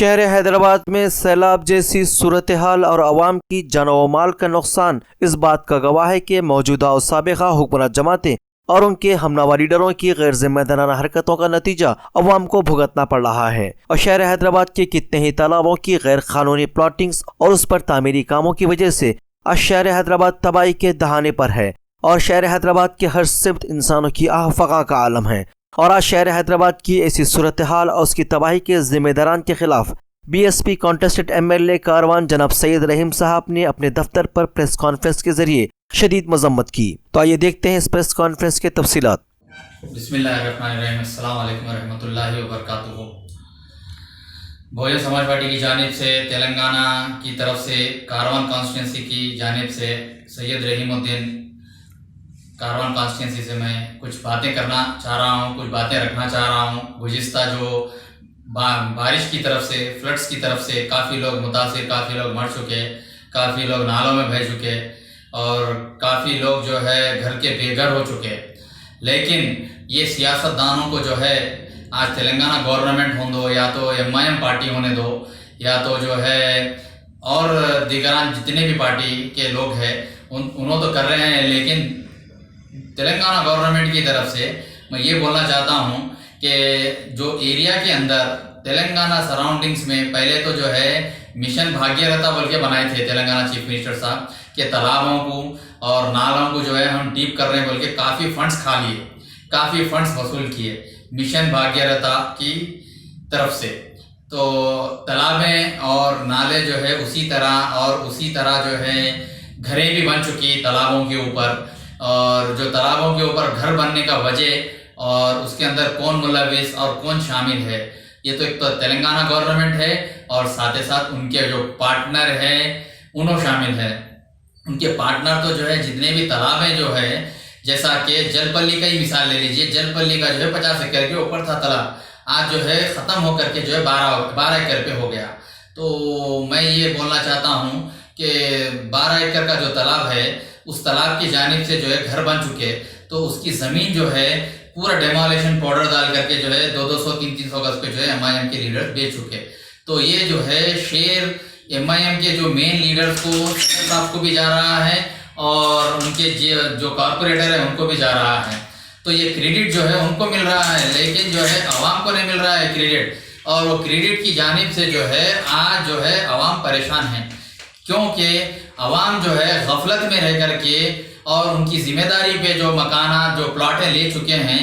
शहर हैदराबाद में सैलाब जैसी सूरत हाल और आवाम की जान व माल का नुकसान इस बात का गवाह है कि मौजूदा और साबिका हुक्मरान जमातें और उनके हमनवा लीडरों की गैर जिम्मेदाराना हरकतों का नतीजा अवाम को भुगतना पड़ रहा है। और शहर हैदराबाद के कितने ही तालाबों की गैर कानूनी प्लॉटिंग्स और उस पर तामीरी कामों की वजह से आज शहर हैदराबाद तबाही के दहाने पर है और शहर हैदराबाद के हर सिमत इंसानों की आहफका का आलम है। और आज शहर हैदराबाद की ऐसी सूरत हाल और उसकी तबाही के जिम्मेदारान के खिलाफ BSP कॉन्टेस्टेड MLA कारवान जनाब सैयद रहीम साहब ने अपने दफ्तर पर प्रेस कॉन्फ्रेंस के जरिए शदीद मजम्मत की। तो आइए देखते हैं इस प्रेस कॉन्फ्रेंस के तफसीलात। बिस्मिल्लाहिर्रहमानिर्रहीम, अस्सलाम वालेकुम वरहमतुल्लाहि वबरकातुहू। बहुजन समाज पार्टी की जानिब से तेलंगाना की तरफ से कारवान कॉन्स्टिट्यूंसी की जानिब से सैयद रहीमुद्दीन कारवान कॉन्स्टिट्यूंसी से मैं कुछ बातें करना चाह रहा हूँ, कुछ बातें रखना चाह रहा हूँ। गुज़िस्ता जो बारिश की तरफ से, फ्लड्स की तरफ से काफ़ी लोग मुतासिर, काफ़ी लोग मर चुके, काफ़ी लोग नालों में बह चुके और काफ़ी लोग जो है घर के बेघर हो चुके। लेकिन ये सियासतदानों को जो है आज तेलंगाना गवर्नमेंट होने दो या तो MIM पार्टी होने दो या तो जो है और दीगरान जितने भी पार्टी के लोग हैं उन्होंने तो कर रहे हैं, लेकिन तेलंगाना गवर्नमेंट की तरफ से मैं ये बोलना चाहता हूँ कि जो एरिया के अंदर तेलंगाना सराउंडिंग्स में पहले तो जो है मिशन भागीरथ बोल के बनाए थे तेलंगाना चीफ मिनिस्टर साहब के तालाबों को और नालों को जो है हम डीप कर रहे हैं बोल के काफ़ी फंड्स खा लिए, काफ़ी फंड्स वसूल किए मिशन भागीरथ की तरफ से। तो तालाबें और नाले जो है उसी तरह जो है घरें भी बन चुकी तालाबों के ऊपर। और जो तालाबों के ऊपर घर बनने का वजह और उसके अंदर कौन मुलविस और कौन शामिल है, ये तो एक तो तेलंगाना गवर्नमेंट है और साथ ही साथ उनके जो पार्टनर है उन्होंने शामिल है। उनके पार्टनर तो जो है जितने भी तालाबें जो है, जैसा कि जलपल्ली का ही मिसाल ले लीजिए, जलपल्ली का जो है 50 एकड़ के ऊपर था तालाब, आज जो है ख़त्म होकर के जो है 12 एकड़ पे हो गया। तो मैं ये बोलना चाहता हूँ कि 12 एकड़ का जो तालाब है उस तालाब की जानिब से जो है घर बन चुके, तो उसकी ज़मीन जो है पूरा डेमोलिशन पाउडर डाल करके जो है 200 300 गज पे जो है MIM के लीडर्स बेच चुके। तो ये जो है शेयर MIM के जो मेन लीडर्स को साहब को भी जा रहा है और उनके जो कॉर्पोरेटर है उनको भी जा रहा है। तो ये क्रेडिट जो है उनको मिल रहा है, लेकिन जो है आवाम को नहीं मिल रहा है क्रेडिट। और वो क्रेडिट की जानिब से जो है आज जो है आवाम परेशान है, क्योंकि आवाम जो है गफलत में रह करके और उनकी जिम्मेदारी पे जो मकाना जो प्लाटें ले चुके हैं,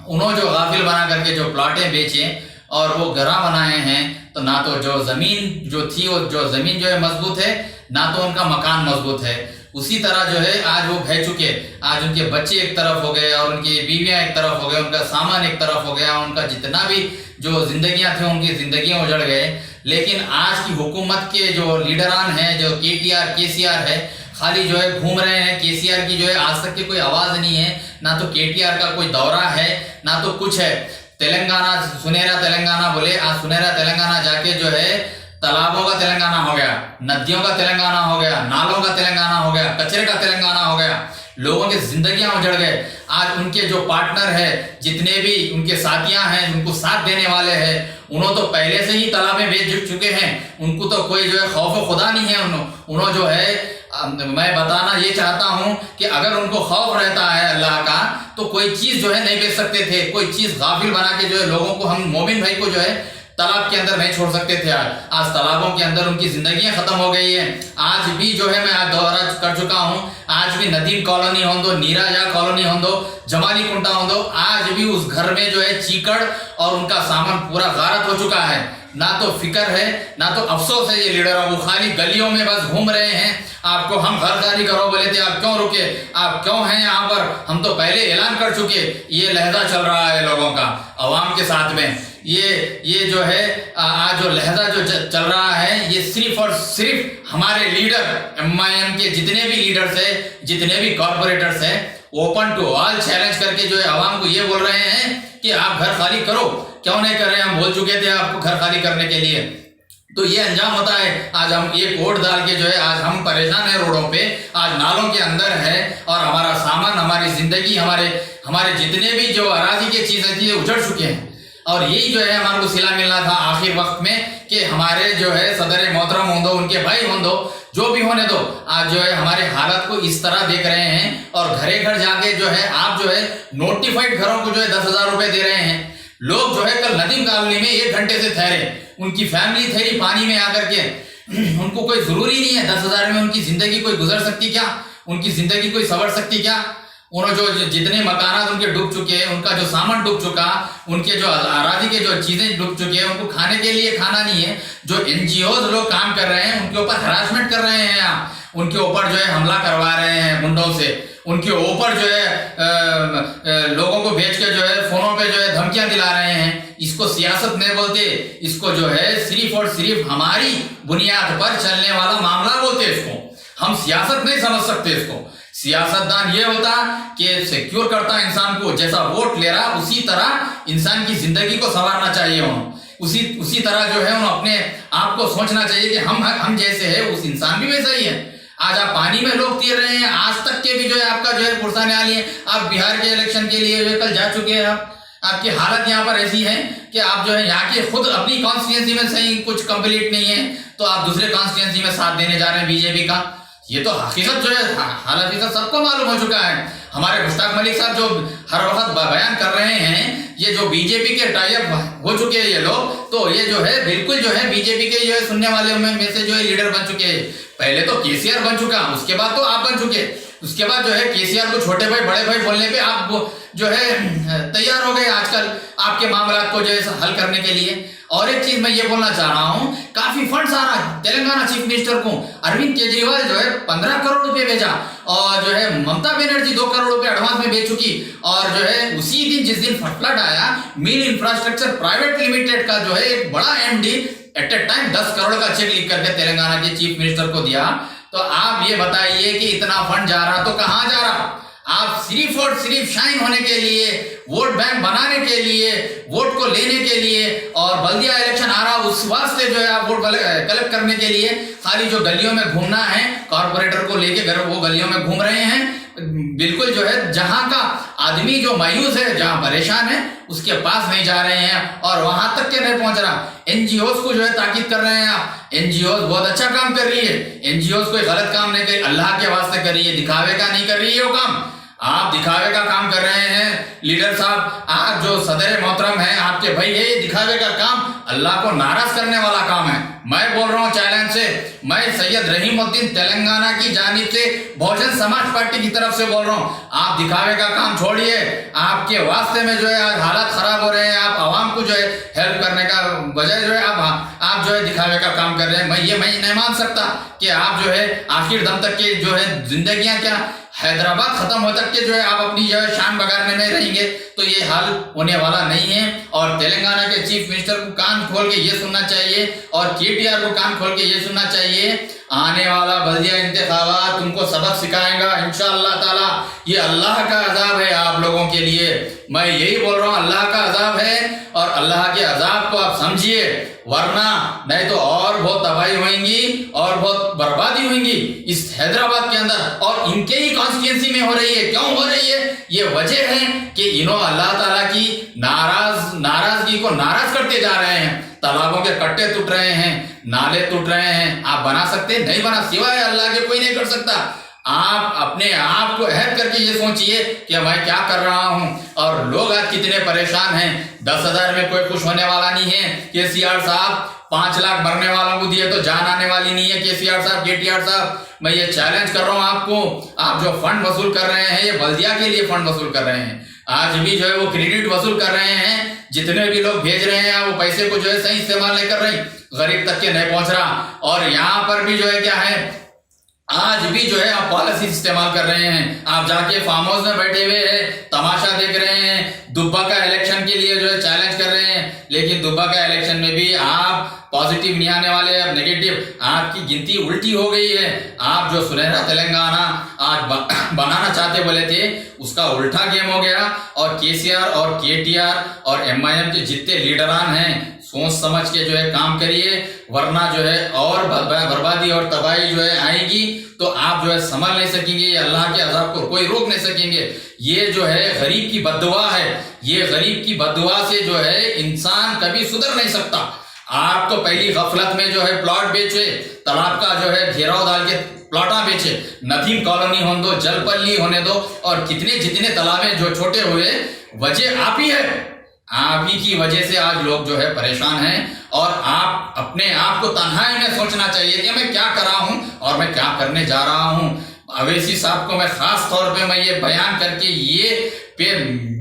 उन्होंने जो गाफिल बना करके जो प्लाटें बेचे और वो घरा बनाए हैं, तो ना तो जो ज़मीन जो थी वो जो ज़मीन जो है मजबूत है, ना तो उनका मकान मजबूत है। उसी तरह जो है आज वो बह चुके, आज उनके बच्चे एक तरफ हो गए और उनकी बीवियां एक तरफ हो गए, उनका सामान एक तरफ हो गया, उनका जितना भी जो जिंदगियां थी उनकी जिंदगियां उजड़ गए। लेकिन आज की हुकूमत के जो लीडरान हैं, जो KCR है, खाली जो है घूम रहे हैं। KCR की जो है आज तक की कोई आवाज़ नहीं है, ना तो KTR का कोई दौरा है, ना तो कुछ है। तेलंगाना सुनहरा तेलंगाना बोले, आज सुनहरा तेलंगाना जाके जो है तालाबों का तेलंगाना हो गया, नदियों का तेलंगाना हो गया, नालों का तेलंगाना हो गया, कचरे का तेलंगाना हो गया, लोगों की जिंदगियां उजड़ गए। आज उनके जो पार्टनर है, जितने भी उनके साथियां हैं, उनको साथ देने वाले हैं, उन्होंने तो पहले से ही तालाबें बेच चुके हैं। उनको तो कोई जो है खौफ खुदा नहीं है। उन्होंने जो है मैं बताना ये चाहता हूं कि अगर उनको खौफ रहता है अल्लाह का, तो कोई चीज़ जो है नहीं बेच सकते थे। कोई चीज़ गाफिल बना के जो है लोगों को, हम मोमिन भाई को जो है तालाब के अंदर नहीं छोड़ सकते थे। आज तालाबों के अंदर उनकी जिंदगियां खत्म हो गई है। आज भी जो है मैं आज दौरा कर चुका हूं, आज भी नदीम कॉलोनी हो दो, नीराजा कॉलोनी हो दो, जमाली कुंटा हो दो, आज भी उस घर में जो है चीकड़ और उनका सामान पूरा गारत हो चुका है। ना तो फिक्र है, ना तो अफसोस है। ये लीडरों को खाली गलियों में बस घूम रहे हैं। आपको हम घर खाली करो बोले थे, आप क्यों रुके, आप क्यों हैं यहाँ पर, हम तो पहले ऐलान कर चुके। ये लहजा चल रहा है लोगों का अवाम के साथ में। ये जो है आज जो लहजा जो चल रहा है, ये सिर्फ और सिर्फ हमारे लीडर MIM के जितने भी लीडर्स है, जितने भी कॉर्पोरेटर्स है, ओपन टू ऑल चैलेंज करके जो है आवाम को ये बोल रहे हैं कि आप घर खाली करो। क्यों नहीं कर रहे हैं? हम बोल चुके थे आपको घर खाली करने के लिए। तो ये अंजाम होता है। आज हम ये वोट डाल के जो है आज हम परेशान है रोडों पे, आज नालों के अंदर है और हमारा सामान, हमारी जिंदगी, हमारे जितने भी जो अराजी की चीजें थी उजड़ चुके हैं। और यही जो है हमारे को सिला मिलना था आखिर वक्त में कि हमारे जो है सदर मोहतरम हों दो, उनके भाई हों दो, जो भी होने दो, आज जो है हमारे हालत को इस तरह देख रहे हैं और घरे घर जाके जो है आप जो है नोटिफाइड घरों को जो है 10,000 रुपए दे रहे हैं। लोग जो है कल नदीम कॉलोनी में 1 घंटे से ठहरे, उनकी फैमिली ठहरी पानी में आकर के, उनको कोई जरूरी नहीं है 10,000 में उनकी जिंदगी कोई गुजर सकती क्या, उनकी जिंदगी कोई संवर सकती क्या। उन्होंने जो जितने मकानात उनके डूब चुके हैं, उनका जो सामान डूब चुका, उनके जो अराजी के जो चीजें डूब चुकी है, उनको खाने के लिए खाना नहीं है। जो एनजीओज लोग काम कर रहे हैं उनके ऊपर हरासमेंट कर रहे हैं, आप उनके ऊपर जो है हमला करवा रहे हैं गुंडों से, उनके ऊपर जो है लोगों को भेज के जो है फोनों पे जो है धमकियां दिला रहे हैं। इसको सियासत नहीं बोलते, इसको जो है सिर्फ और सिर्फ हमारी बुनियाद पर चलने वाला मामला बोलते, इसको हम सियासत नहीं समझ सकते। इसको सियासतदान ये होता कि सिक्योर करता इंसान को, जैसा वोट ले रहा उसी तरह इंसान की जिंदगी को संवारना चाहिए उन्हें, उसी तरह जो है उन्हें अपने आप को सोचना चाहिए कि हम जैसे है उस इंसान भी वैसा ही है। आज आप पानी में लोग तीर रहे हैं, आज तक के भी जो है आपका जो है पुरसाने वाली है। आप बिहार के इलेक्शन के लिए कल जा चुके हैं, आपकी हालत यहाँ पर ऐसी है कि आप जो है यहाँ के खुद अपनी कॉन्स्टिट्यूंसी में सही कुछ कंप्लीट नहीं है तो आप दूसरे कॉन्स्टिट्यूंसी में साथ देने जा रहे हैं बीजेपी का। ये तो हकीकत जो है हाल हकीकत सबको मालूम हो चुका है। हमारे मुश्ताक मलिक साहब जो हर वक्त बयान कर रहे हैं, ये जो बीजेपी के टाइप हो चुके हैं ये लोग, तो ये जो है बिल्कुल जो है बीजेपी के जो है सुनने वाले में से जो है लीडर बन चुके हैं। पहले तो केसीआर बन चुका, उसके बाद तो आप बन चुके, उसके बाद जो है केसीआर को छोटे भाई बड़े भाई बोलने पे आप जो है तैयार हो गए आजकल आपके मामला को जो है हल करने के लिए। और एक चीज मैं ये बोलना चाह रहा हूं, काफी फंड्स आ रहा है तेलंगाना चीफ मिनिस्टर को। अरविंद केजरीवाल जो है 15 करोड़ रुपए भेजा और जो है ममता बनर्जी 2 करोड़ रुपए एडवांस में भेज चुकी। और जो है उसी दिन जिस दिन फ्लड आया, मिल इंफ्रास्ट्रक्चर प्राइवेट लिमिटेड का जो है एक बड़ा MD at a time 10 crore का चेक लिख करके तेलंगाना के चीफ मिनिस्टर को दिया। तो आप ये बताइए कि इतना फंड जा रहा तो कहां जा रहा? आप सिर्फ और सिर्फ शाइन होने के लिए, वोट बैंक बनाने के लिए, वोट को लेने के लिए और बल्दिया इलेक्शन आ रहा उस वास्ते जो है आप वोट कलेक्ट करने के लिए खाली जो गलियों में घूमना है, कॉर्पोरेटर को लेके घर वो गलियों में घूम रहे हैं। बिल्कुल जो है जहां का आदमी जो मायूस है, जहां परेशान है, उसके पास नहीं जा रहे हैं और वहां तक के नहीं पहुंच रहा। एनजीओस को जो है ताकीद कर रहे हैं आप, एनजीओस बहुत अच्छा काम कर रही है, एनजीओस कोई गलत काम नहीं कर रही, अल्लाह के वास्ते कर रही है, दिखावे का नहीं कर रही है वो काम। आप दिखावे का काम कर रहे हैं लीडर साहब, आप जो सदर मोहतरम हैं आपके भाई है, ये दिखावे का काम अल्लाह को नाराज करने वाला काम है। मैं बोल रहा हूं चैलेंज से, मैं सैयद रहीमुद्दीन तेलंगाना की जानिब से बहुजन समाज पार्टी की तरफ से बोल रहा हूं, आप दिखावे का काम छोड़िए। आपके वास्ते में जो है आज हालात खराब हो रहे हैं, आप आवाम को जो है हेल्प करने का बजाय जो है आप जो है दिखावे का काम कर रहे हैं। मैं नहीं मान सकता कि आप जो है आखिर दम तक के जो है जिंदगियां क्या हैदराबाद खत्म हो तक के जो है आप अपनी जो है शान बगाड़ने में रहेंगे, तो ये हाल होने वाला नहीं है। और तेलंगाना के चीफ मिनिस्टर को कान खोल के ये सुनना चाहिए और केटीआर को कान खोल के ये सुनना चाहिए, आने वाला बल्दिया इंतखाबात तुमको सबक सिखाएगा इंशाअल्लाह ताला। ये अल्लाह का अजाब है आप लोगों के लिए, मैं यही बोल रहा हूँ, अल्लाह का अजाब है और अल्लाह के अजाब को आप समझिए, वरना नहीं तो और बहुत तबाही होंगी और बहुत बर्बादी होंगी इस हैदराबाद के अंदर। और इनके ही कॉन्स्टिट्यूंसी में हो रही है। क्यों हो रही है? ये वजह है कि इन्होंने अल्लाह ताला की नाराजगी को नाराज करते जा रहे हैं। तालाबों के कट्टे टूट रहे हैं, नाले टूट रहे हैं। आप बना सकते नहीं बना, सिवाय अल्लाह के कोई नहीं कर सकता। आप अपने आप को अहद करके ये सोचिए कि मैं क्या कर रहा हूं। और लोग आज कितने परेशान हैं, 10,000 में कोई खुश होने वाला नहीं है। केसीआर साहब 5 लाख मरने वालों को दिए तो जान आने वाली नहीं है। केसीआर साहब, केटीआर साहब, मैं ये चैलेंज कर रहा हूं आपको, आप जो फंड वसूल कर रहे हैं ये बल्दिया के लिए फंड वसूल कर रहे हैं। आज भी जो है वो क्रेडिट वसूल कर रहे हैं, जितने भी लोग भेज रहे हैं वो पैसे को जो है सही इस्तेमाल नहीं कर रहे, गरीब तक के नहीं पहुंच रहा। और यहाँ पर भी जो है क्या है, आज भी जो है आप पॉलिसी इस्तेमाल कर रहे हैं। आप जाके फार्म हाउस में बैठे हुए हैं, तमाशा देख रहे हैं, दुब्बा का इलेक्शन के लिए जो है चैलेंज कर रहे हैं, लेकिन दुब्बा का इलेक्शन में भी आप पॉजिटिव नहीं आने वाले, अब नेगेटिव। आपकी गिनती उल्टी हो गई है। आप जो सुनहरा तेलंगाना आज बनाना चाहते बोले थे, उसका उल्टा गेम हो गया। और केसीआर और केटीआर और एमआईएम के जितने लीडरान हैं सोच समझ के जो है काम करिए, वरना जो है और बर्बादी और तबाही जो है आएगी तो आप जो है संभल नहीं सकेंगे। ये अल्लाह के अज़ाब को कोई रोक नहीं सकेंगे। ये जो है गरीब की बद्दुआ है। ये गरीब की बद्दुआ से जो है इंसान कभी सुधर नहीं सकता। आप तो पहली गफलत में जो है प्लॉट बेचे, तालाब का जो है घेराव डाल के प्लॉटा बेचे, नदीम कॉलोनी होने दो, जलपल्ली होने दो, और कितने जितने तालाबें जो छोटे हुए, वजह आप ही है। आप ही की वजह से आज लोग जो है परेशान हैं। और आप अपने आप को तन्हाई में सोचना चाहिए कि मैं क्या कर रहा हूं और मैं क्या करने जा रहा हूं। अवैसी साहब को मैं खास तौर पे मैं ये बयान करके ये पे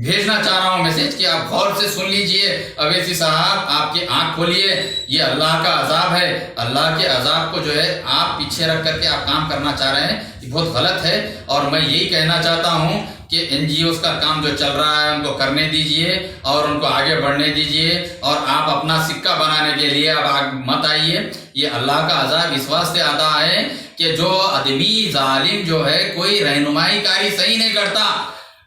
भेजना चाह रहा हूं मैसेज कि आप गौर से सुन लीजिए। अवैसी साहब, आपकी आंख खोलिए, ये अल्लाह का अजाब है। अल्लाह के अजाब को जो है आप पीछे रख करके आप काम करना चाह रहे हैं, ये बहुत गलत है। और मैं यही कहना चाहता हूं कि NGOs का काम जो चल रहा है उनको करने दीजिए और उनको आगे बढ़ने दीजिए, और आप अपना सिक्का बनाने के लिए अब आगे मत आइए। ये अल्लाह का अजाब इस वास्ते आता है कि जो आदमी जालिम जो है कोई रहनुमाई कारी सही नहीं करता,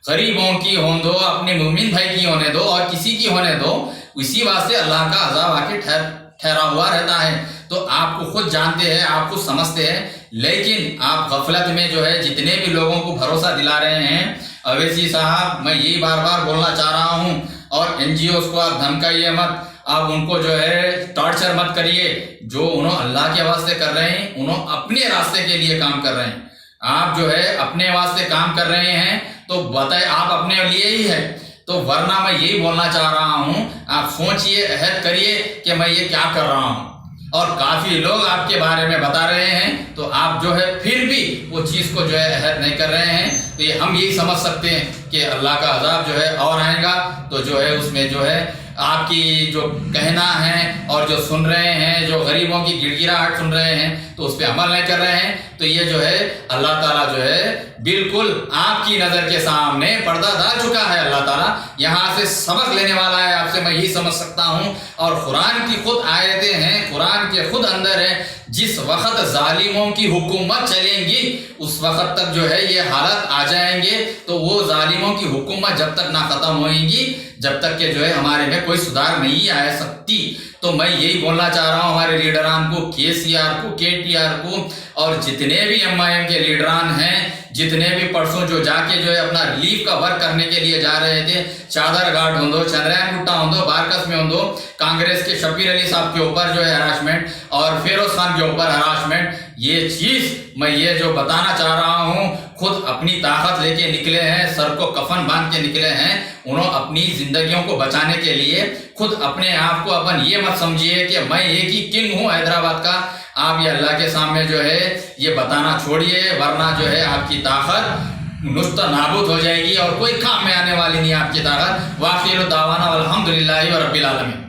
गरीबों की होने दो, अपने मोमिन भाई की होने दो, और किसी की होने दो, इसी वास्ते अल्लाह का अजाब आके ठहरा हुआ रहता है। तो आपको खुद जानते हैं, आप खुद समझते हैं, लेकिन आप गफलत में जो है जितने भी लोगों को भरोसा दिला रहे हैं। अवैसी साहब, मैं यही बार बार बोलना चाह रहा हूं, और NGOs को आप धमकाइए मत, आप उनको जो है टॉर्चर मत करिए। जो उन्होंने अल्लाह के वास्ते कर रहे हैं, उन्होंने अपने रास्ते के लिए काम कर रहे हैं। आप जो है अपने वास्ते काम कर रहे हैं तो बताए आप अपने लिए ही है। तो वरना मैं यही बोलना चाह रहा हूं, आप सोचिए, अहद करिए कि मैं ये क्या कर रहा हूं। और काफी लोग आपके बारे में बता रहे हैं, तो आप जो है फिर भी वो चीज को जो है अहद नहीं कर रहे हैं। तो ये हम यही समझ सकते हैं कि अल्लाह का अजाब जो है और आएगा। तो जो है उसमें जो है आपकी जो कहना है और जो सुन रहे हैं, जो गरीबों की गिड़गिड़ाहट सुन रहे हैं, तो उस पर अमल नहीं कर रहे हैं। तो ये जो है अल्लाह ताला जो है बिल्कुल आपकी नजर के सामने पर्दा डाल चुका है। अल्लाह ताला यहाँ से सबक लेने वाला है आपसे, मैं यही समझ सकता हूँ। और कुरान की खुद आयतें हैं, कुरान के खुद अंदर है, जिस वक्त जालिमों की हुकूमत चलेंगी उस वक्त तक जो है ये हालत आ जाएंगे। तो वो जालिमों की हुकूमत जब तक ना खत्म होएगी, जब तक के जो है हमारे में कोई सुधार नहीं आ सकती। तो मैं यही बोलना चाह रहा हूँ हमारे लीडरान को, KCR को, KTR को, और जितने भी MIM के लीडरान हैं, जितने भी परसों जो जाके जो है अपना रिलीफ का वर्क करने के लिए जा रहे थे, चादर घाट होंदो, चंद्रयान गुट्टा होंदो, बारकस में होंदो, कांग्रेस के शब्बीर अली साहब के ऊपर जो है हरासमेंट और फिरोज खान के ऊपर हरासमेंट, ये चीज मैं ये जो बताना चाह रहा हूँ, खुद अपनी ताकत लेके निकले हैं, सर को कफन बांध के निकले हैं। उन्होंने अपनी जिंदगियों को बचाने के लिए खुद अपने आप को अपन ये मत समझिए कि मैं एक ही किंग हूँ हैदराबाद का। आप ये अल्लाह के सामने जो है ये बताना छोड़िए, वरना जो है आपकी ताकत नुस्ता नाबूद हो जाएगी और कोई काम में आने वाली नहीं आपकी ताकत। वाखिर दावाना अल्हम्दुलिल्लाहि व रब्बिल आलमीन।